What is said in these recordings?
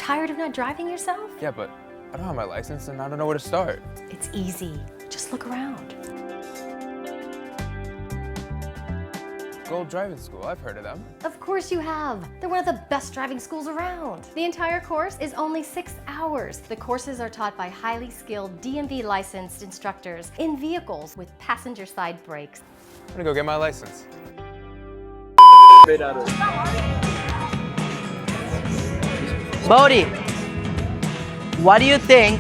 tired of not driving yourself? Yeah, but I don't have my license and I don't know where to start. It's easy. Just look around. Gold Driving School, I've heard of them. Of course you have. They're one of the best driving schools around. The entire course is only 6 hours. The courses are taught by highly skilled DMV licensed instructors in vehicles with passenger side brakes. I'm gonna go get my license. BEAUDY, what do you think?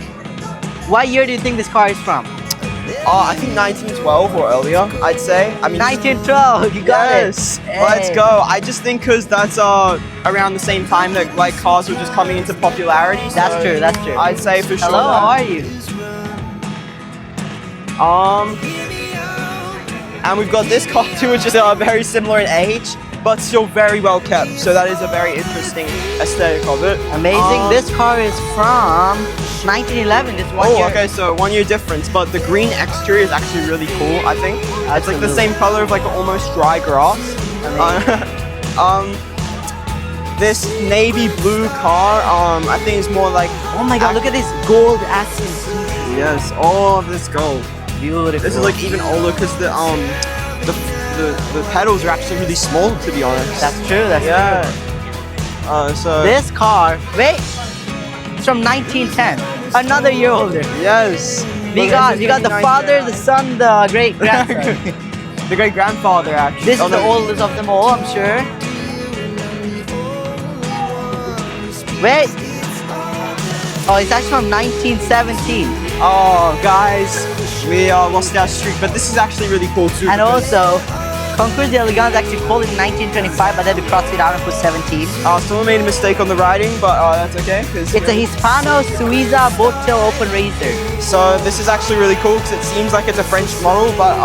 What year do you think this car is from? I think 1912 or earlier, I'd say. I mean, 1912, you got yes, it. let's Hey. go. I just think because that's around the same time that like cars were just coming into popularity. So That's true, that's true. I'd say for sure. Hello, how are you? And we've got this car too, which is very similar in age, but still very well kept. So that is a very interesting aesthetic of it. Amazing. This car is from 1911, just 1 year. Okay, so 1 year difference, but the green exterior is actually really cool, I think. It's like the same color of like almost dry grass. This navy blue car, I think is more like... Oh my god, look at this gold accents. Yes, all of this gold. Beautiful. This is like even older because the pedals are actually really small, to be honest. That's true, that's true. So This car, wait, it's from 1910. Another year older. yes, We got the father, the son, the great grandson. the great grandfather actually. This is the oldest of them all, I'm sure. Wait. Oh, it's actually from 1917. Oh, guys, we lost our streak, but this is actually really cool too. And also, Concours de elegance actually called it in 1925, but then we crossed it out and put 17. Someone made a mistake on the writing, but that's okay. It's a Hispano Suiza boat-tail open racer. So this is actually really cool because it seems like it's a French model, but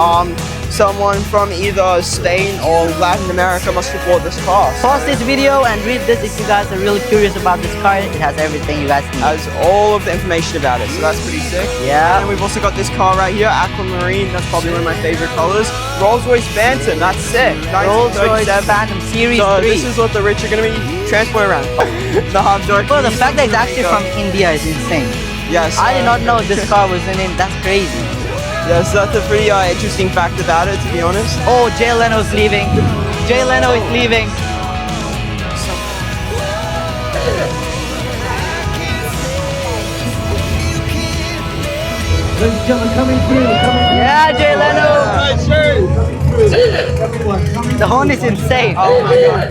someone from either Spain or Latin America must have bought this car. Pause this video and read this if you guys are really curious about this car. It has everything you guys need. Has all of the information about it, so that's pretty sick. Yeah. And we've also got this car right here, aquamarine. That's probably one of my favorite colors. Rolls-Royce Phantom. That's sick. Rolls-Royce 1937. Phantom Series So 3. this is what the rich are going to be transported around. No, I'm joking. Well, the fact that it's actually from India is insane. Yes. I did not know this car was in it. That's crazy. Yes, that's a pretty interesting fact about it, to be honest. Oh, Jay Leno's leaving. Jay Leno is leaving. Ladies and gentlemen, coming through. Yeah, Jay Leno. The horn is insane. Oh my god.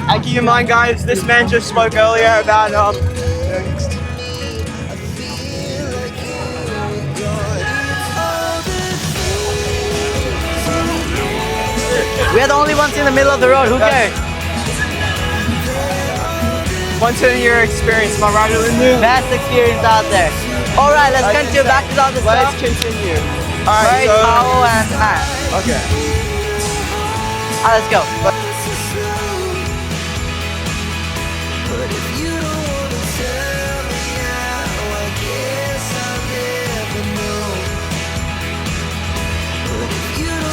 And keep in mind, guys, this man just spoke earlier about We're the only ones in the middle of the road. Who cares? once in a year experience, am I right, Lindu? Best experience out there. All right, let's continue back to the other Let's stuff. continue. Right, Alright, Powell and Matt. okay. Let's go.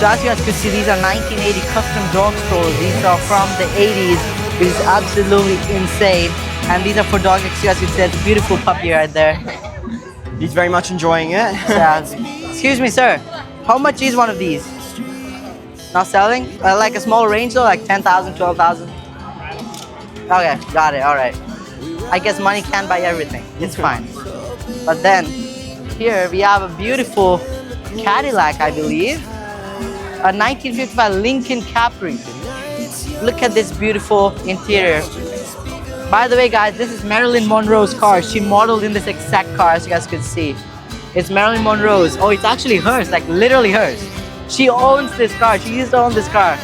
So as you guys could see, these are 1980 custom dog strollers. These are from the 80s, which is absolutely insane. And these are for dogs, as you guys could see, it's a beautiful puppy right there. He's very much enjoying it. Excuse me, sir. How much is one of these? Not selling? Like a small range though, like 10,000, 12,000? Okay, got it, all right. I guess money can't buy everything, it's fine. But then, here we have a beautiful Cadillac, I believe. A 1955 Lincoln Capri. Look at this beautiful interior. By the way, guys, this is Marilyn Monroe's car. She modeled in this exact car, as you guys could see. It's Marilyn Monroe's. Oh, it's actually hers, like literally hers. She owns this car. She used to own this car.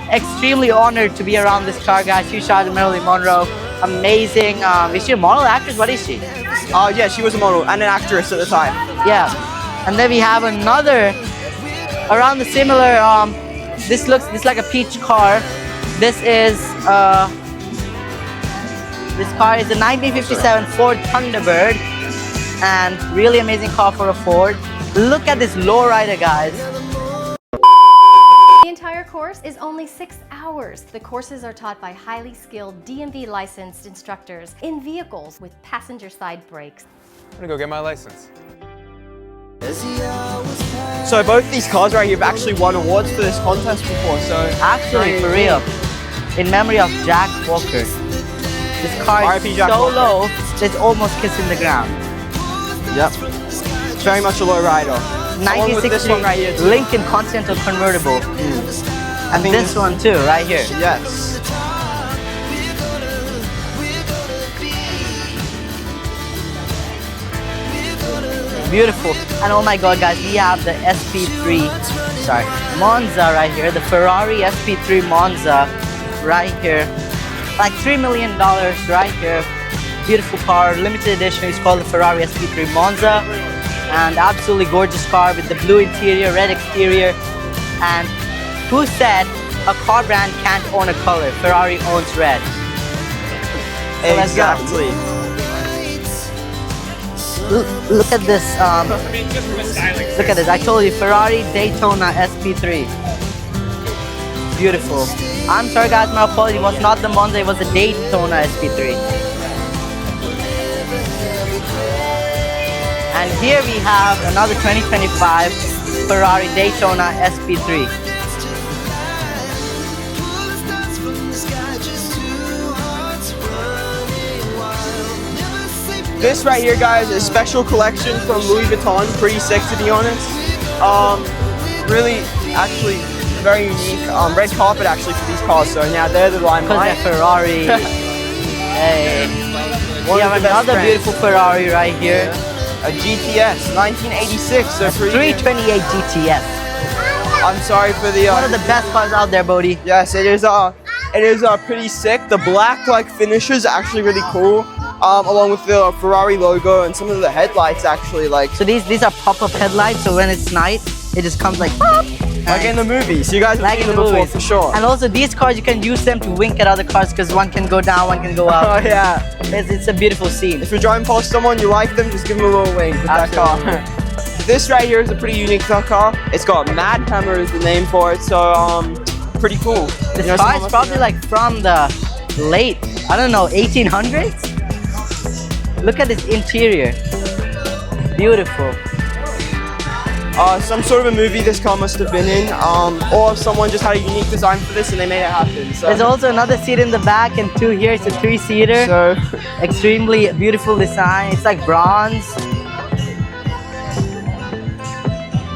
Extremely honored to be around this car, guys. She shot Marilyn Monroe. Amazing. Is she a model, actress? What is she? Yeah, she was a model and an actress at the time. Yeah. And then we have another around the similar. This looks like a peach car. This is this car is a 1957 Ford Thunderbird, and really amazing car for a Ford. Look at this lowrider, guys. The entire course is only 6 hours. The courses are taught by highly skilled DMV licensed instructors in vehicles with passenger side brakes. I'm gonna go get my license. So both these cars right here have actually won awards for this contest before, so... Actually, for real, in memory of Jack Walker, this car is R.I.P. Jack so Walker. low, it's almost kissing the ground. Yep. It's very much a low rider. Along with this 1960 one right here too. Lincoln Continental convertible. And think this one too, right here. Yes. Beautiful. And oh my god guys, we have the Monza right here, the Ferrari SP3 Monza right here. Like $3 million right here. Beautiful car, limited edition. It's called the Ferrari SP3 Monza. And absolutely gorgeous car with the blue interior, red exterior. And who said a car brand can't own a color? Ferrari owns red. So let's go. Exactly. Look at this. Look at this. I told you, Ferrari Daytona SP3. Beautiful. I'm sorry guys, my apology. It was not the Monza, it was the Daytona SP3. And here we have another 2025 Ferrari Daytona SP3. This right here, guys, is a special collection from Louis Vuitton. Pretty sick, to be honest. Really, actually, very unique. Red carpet, actually, for these cars. So now they're the limelight. Because they're Ferrari. Hey. One We of have the best another brands. beautiful Ferrari right here. A GTS, 1986. So pretty. 328 GTS. I'm sorry for the. One of the best cars out there, Bodhi. Yes, it is. It is pretty sick. The black like finishes are actually really cool. Along with the Ferrari logo and some of the headlights, actually, like. So these are pop-up headlights. So when it's night, it just comes like pop. Like in the movies. You guys have Like seen in them the before movies. for sure. And also these cars, you can use them to wink at other cars because one can go down, one can go up. Oh yeah. It's a beautiful scene. If you're driving past someone you like them, just give them a little wink with that car. This right here is a pretty unique car. It's got Mad Hammer is the name for it, so pretty cool. This You know, car someone is probably like from the late, I don't know, 1800s? Look at this interior. Beautiful. Some sort of a movie this car must have been in, or someone just had a unique design for this and they made it happen. So. There's also another seat in the back and two here. It's a 3-seater. So Extremely beautiful design. It's like bronze.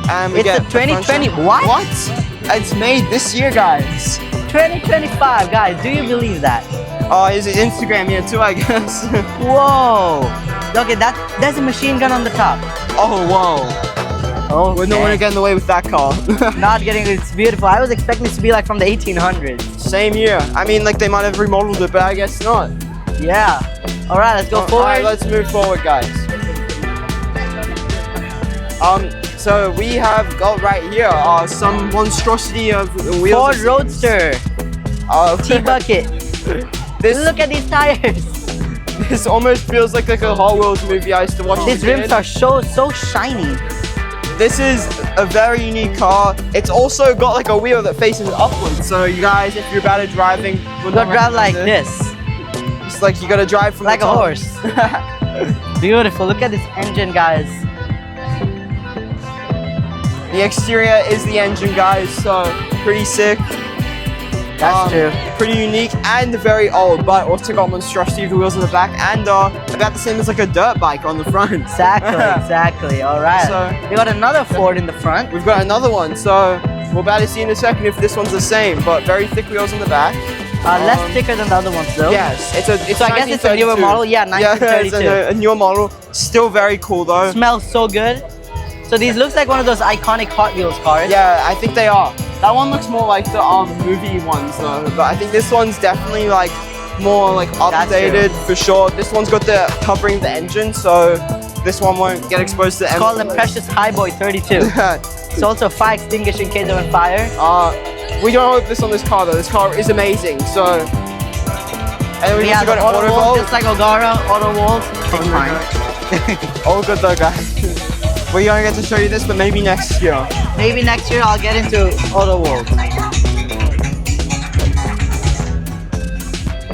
and we It's get a the front 2020. shot. What? What? It's made this year, guys. 2025, guys. Do you believe that? Oh, is it Instagram here too, I guess. Whoa. Okay, there's a machine gun on the top. Oh, whoa. Oh, We're not gonna get in the way with that car. Not getting it. It's beautiful. I was expecting it to be like from the 1800s. Same year. I mean, like they might have remodeled it, but I guess not. Yeah. All right, let's go forward. Alright, let's move forward, guys. So we have got right here some monstrosity of wheels. Ford Roadster. T-Bucket. This Look at these tires. this almost feels like a Hot Wheels movie I used to watch. These as a rims kid. are so shiny. This is a very unique car. It's also got like a wheel that faces upwards. So you guys, if you're bad at driving, You gotta drive like this, It's like you gotta drive from like the a top. horse. Beautiful. Look at this engine, guys. The exterior is the engine, guys. So pretty sick. That's true. Pretty unique and very old, but also got monstrosity of the wheels on the back and about the same as like a dirt bike on the front. Exactly. All right. So- we got another Ford in the front. We've got another one, so we're about to see in a second if this one's the same, but very thick wheels on the back. Less thicker than the other ones, though. Yes, it's So I guess it's a newer 1932. model. Yeah, Yeah, it's 1932. a newer model. Still very cool though. Smells so good. So these looks like one of those iconic Hot Wheels cars. Yeah, I think they are. That one looks more like the movie ones though, but I think this one's definitely like more like updated for sure. This one's got the covering the engine, so this one won't get exposed to the It's called the Precious Highboy 32. It's also a fire extinguisher in case of a fire. We don't have this on this car though. This car is amazing. So, and we Yeah, also got the an auto auto walls, vault. just like Ogara, auto walls. It's fine. All good though, guys. We're gonna get to show you this, but maybe next year. Maybe next year I'll get into auto walls.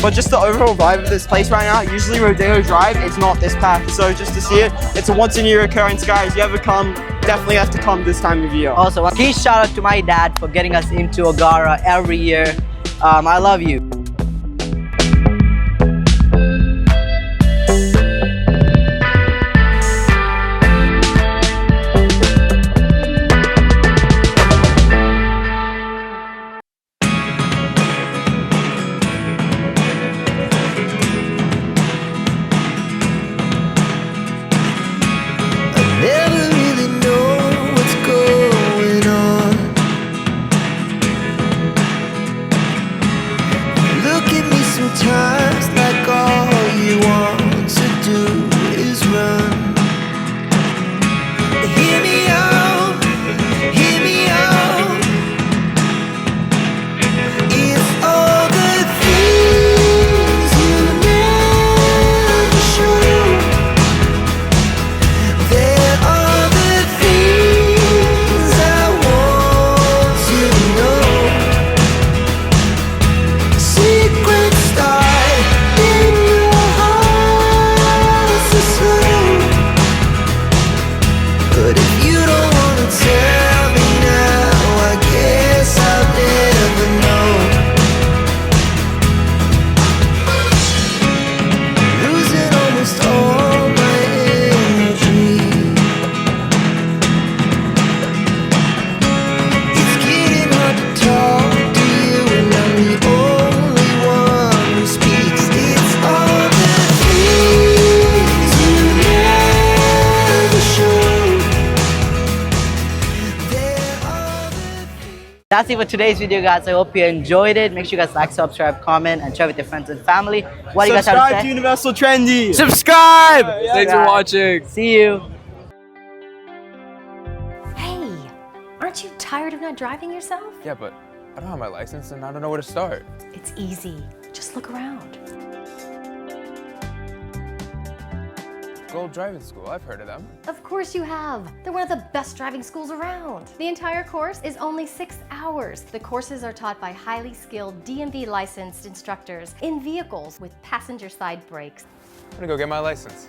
but just the overall vibe of this place right now, usually Rodeo Drive, it's not this packed. So just to see it, it's a once in a year occurrence, guys. You ever come, definitely have to come this time of year. Also, huge shout out to my dad for getting us into Agara every year. I love you. Never really know what's going on. Look at me sometimes like all you want to do is run. Hear me out, hear me out. If all the things you never show, there are the things I want to know. Secrets start in your heart so slow. But if you don't wanna tell me now, I guess I'll never know. Losing almost all my energy. It's getting hard to talk to you, and I'm the only one who speaks. It's all the things you never show. There are the That's it for today's video, guys. I hope you enjoyed it. Make sure you guys like, subscribe, comment, and share with your friends and family. What do you guys have to Subscribe to say? Universal Trendy. Subscribe! Thanks for Subscribe. watching. See you. Hey, aren't you tired of not driving yourself? Yeah, but I don't have my license and I don't know where to start. It's easy. Just look around. Gold Driving School, I've heard of them. Of course you have. They're one of the best driving schools around. The entire course is only 6 hours. The courses are taught by highly skilled DMV licensed instructors in vehicles with passenger side brakes. I'm gonna go get my license.